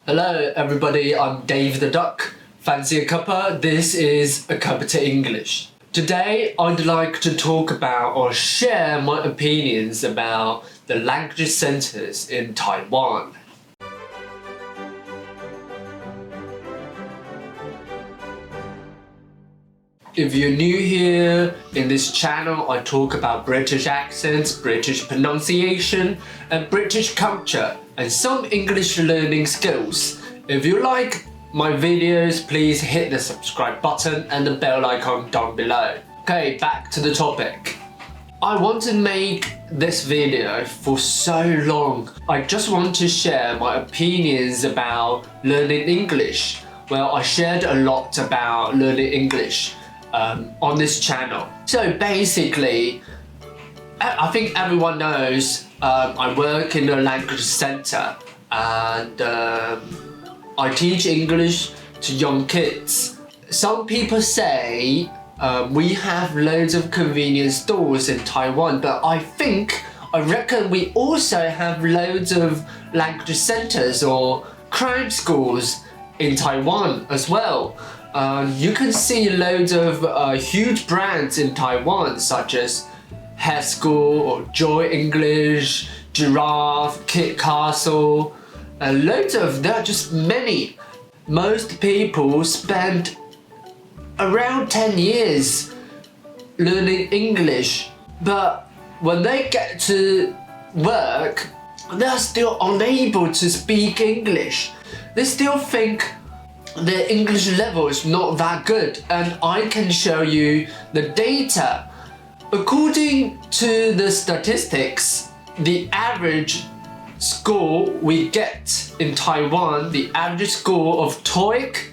Hello everybody, I'm Dave the Duck. Fancy a cuppa? This is a cuppa to English. Today I'd like to talk about or share my opinions about the language centers in Taiwan. If you're new here, in this channel I talk about British accents, British pronunciation, and British culture, and some English learning skills. If you like my videos, please hit the subscribe button and the bell icon down below. Okay, back to the topic. I want to make this video for so long. I just want to share my opinions about learning English. Well, I shared a lot about learning English on this channel. So basically, I think everyone knows I work in a language center and I teach English to young kids. Some people say we have loads of convenience stores in Taiwan, but I reckon we also have loads of language centers or crime schools in Taiwan as well. You can see loads of huge brands in Taiwan such as Hair School or Joy English, Giraffe, Kit Castle, and there are just many. Most people spend around 10 years learning English, but when they get to work, they're still unable to speak English. They still think their English level is not that good, and I can show you the data. According to the statistics, the average score we get in Taiwan, the average score of TOEIC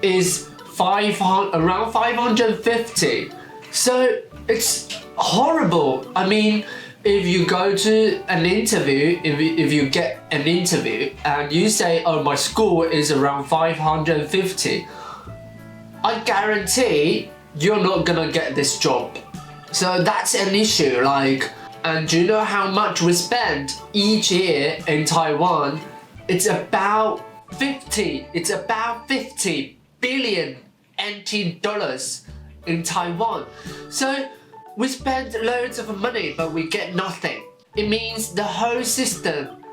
is around 550. So it's horrible. I mean, if you go to an interview, if you get an interview and you say, oh, my score is around 550, I guarantee you're not gonna get this job. So that's an issue, and do you know how much we spend each year in Taiwan? It's about 50 billion NT dollars in Taiwan. So we spend loads of money, but we get nothing. It means the whole system,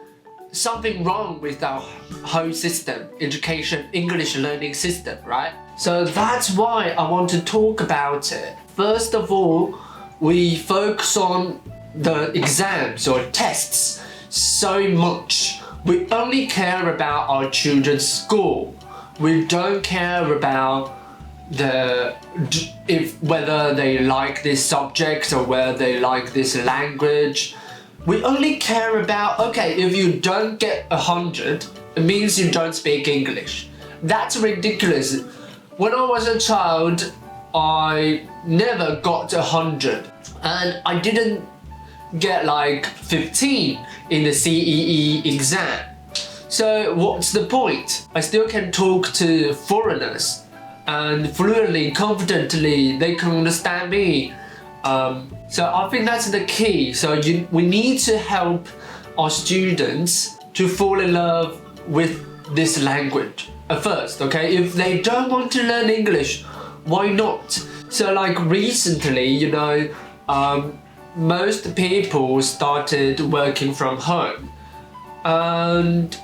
something wrong with our whole system, education, English learning system, right? So that's why I want to talk about it. First of all, we focus on the exams or tests so much. We only care about our children's school. We don't care about whether they like this subject or whether they like this language. We only care about, okay, if you don't get 100, it means you don't speak English. That's ridiculous. When I was a child, I never got 100, and I didn't get 15 in the CEE exam. So what's the point? I still can talk to foreigners and fluently, confidently, they can understand me. So I think that's the key. So we need to help our students to fall in love with this language at first, okay? If they don't want to learn English, why not? So recently, most people started working from home, and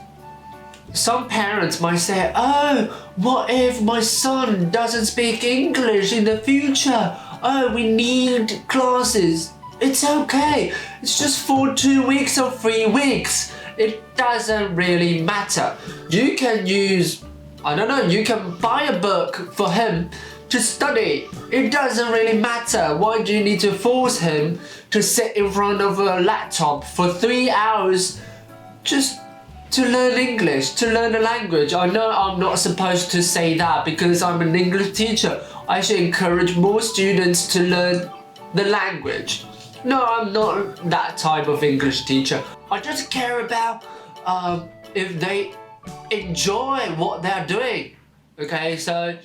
some parents might say, oh, what if my son doesn't speak English in the future? Oh, we need classes. It's okay. It's just for 2 weeks or 3 weeks. It doesn't really matter. You can you can buy a book for him to study. It doesn't really matter. Why do you need to force him to sit in front of a laptop for 3 hours just to learn English, to learn a language? I know I'm not supposed to say that because I'm an English teacher. I should encourage more students to learn the language. No, I'm not that type of English teacher. I just care about if they enjoy what they're doing. Okay, so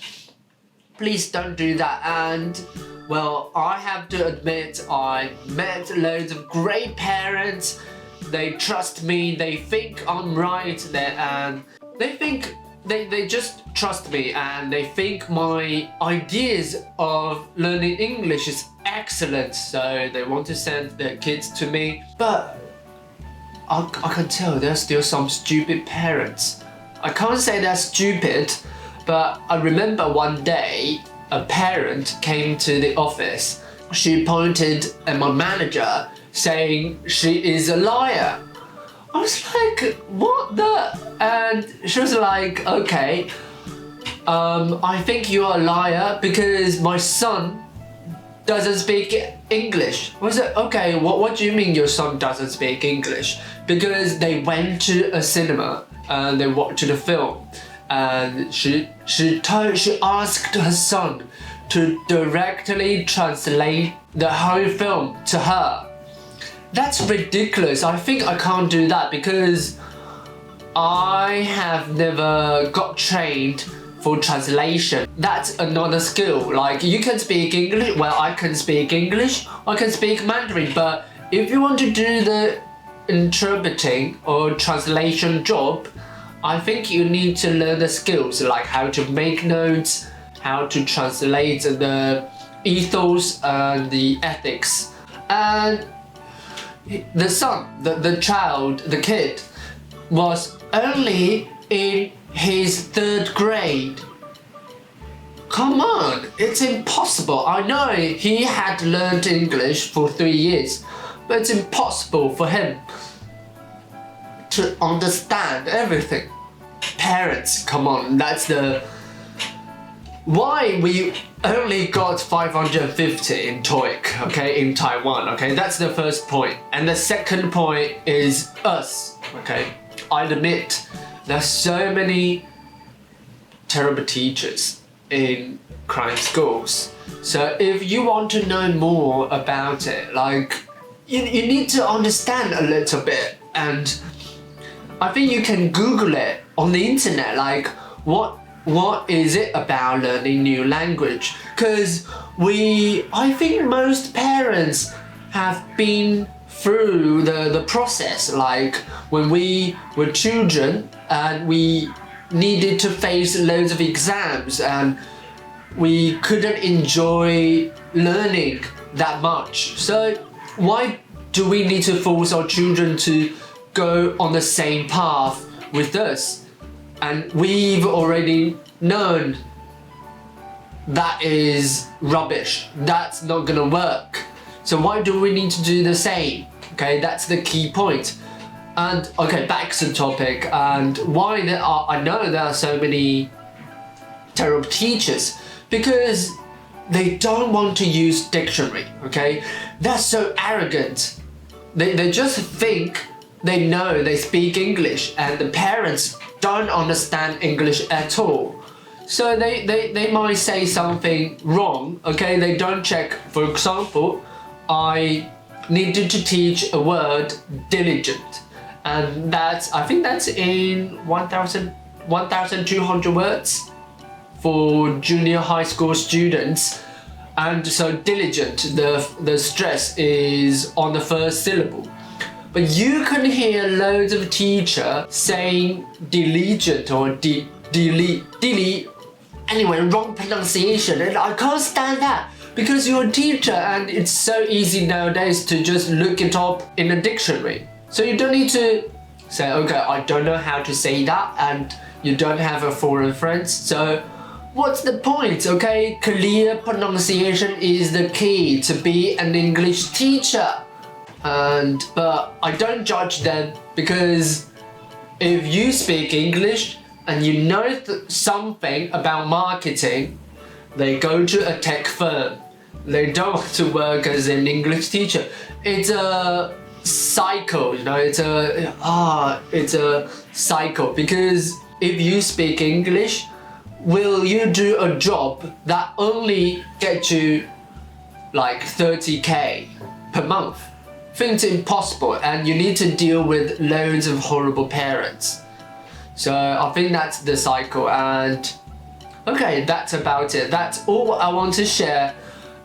please don't do that. And well, I have to admit, I met loads of great parents. They trust me, they think I'm right, and they think they just trust me and they think my ideas of learning English is excellent, so they want to send their kids to me. But I can tell there's still some stupid parents. I can't say they're stupid, but I remember one day a parent came to the office. She pointed at my manager saying she is a liar. I was like, what the? And she was like, okay, I think you're a liar because my son doesn't speak English. I was like, okay, what do you mean your son doesn't speak English? Because they went to a cinema and they watched the film, and she asked her son to directly translate the whole film to her. That's ridiculous. I think I can't do that because I have never got trained for translation. That's another skill. Like, you can speak English, well, I can speak English, I can speak Mandarin, but if you want to do the interpreting or translation job, I think you need to learn the skills, like how to make notes, how to translate the ethos and the ethics. And the son, the child, the kid, was only in his 3rd grade. Come on, it's impossible. I know he had learned English for 3 years, but it's impossible for him to understand everything. Parents, come on, that's the... Why we only got 550 in TOEIC, okay, in Taiwan, okay? That's the first point. And the second point is us, okay? I admit there's so many terrible teachers in crime schools. So if you want to know more about it, like, you need to understand a little bit. And I think you can Google it on the internet, like, what is it about learning new language? Because I think most parents have been through the process, like when we were children and we needed to face loads of exams and we couldn't enjoy learning that much. So why do we need to force our children to go on the same path with us? And we've already known that is rubbish. That's not gonna work. So why do we need to do the same? Okay, that's the key point. And okay, back to the topic and why I know there are so many terrible teachers, because they don't want to use dictionary, okay? They're so arrogant. They just think they know they speak English and the parents don't understand English at all. So they might say something wrong, okay? They don't check. For example, I needed to teach a word diligent, and I think that's in 1,200 words for junior high school students. And so diligent, the stress is on the first syllable. But you can hear loads of teachers saying diligent or delete. Anyway, wrong pronunciation, and I can't stand that because you're a teacher and it's so easy nowadays to just look it up in a dictionary. So you don't need to say, okay, I don't know how to say that, and you don't have a foreign friend. So what's the point, okay? Clear pronunciation is the key to be an English teacher. But I don't judge them, because if you speak English and you know something about marketing, they go to a tech firm. They don't want to work as an English teacher. It's a cycle, you know, it's a cycle, because if you speak English, will you do a job that only gets you like 30k per month? I think it's impossible, and you need to deal with loads of horrible parents. So I think that's the cycle, and okay, that's about it. That's all I want to share.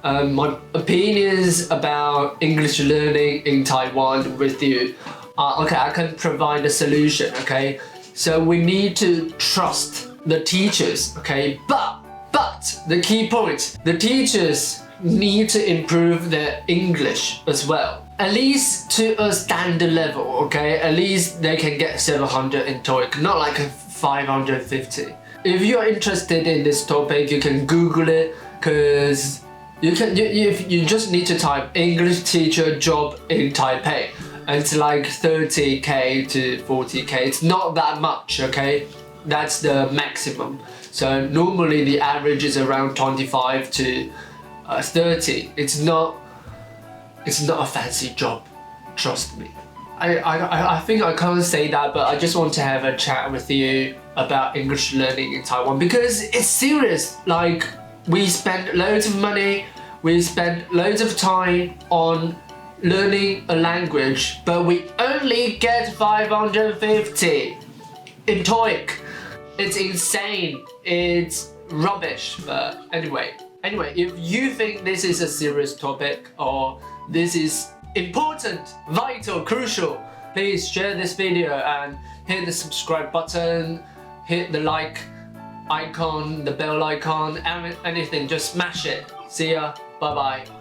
My opinions about English learning in Taiwan with you. Okay, I can provide a solution, okay? So we need to trust the teachers, okay? But the key point, the teachers need to improve their English as well. At least to a standard level, okay? At least they can get 700 in TOEIC, not like 550. If you're interested in this topic, you can Google it, because you just need to type English teacher job in Taipei. And it's like 30k to 40k. It's not that much, okay? That's the maximum. So normally the average is around 25 to 30. It's not a fancy job, trust me. I think I can't say that, but I just want to have a chat with you about English learning in Taiwan, because it's serious. Like, we spend loads of money, we spend loads of time on learning a language, but we only get 550 in TOEIC. It's insane. It's rubbish. But anyway, if you think this is a serious topic or this is important, vital, crucial, please share this video and hit the subscribe button, hit the like icon, the bell icon, anything, just smash it. See ya, bye bye.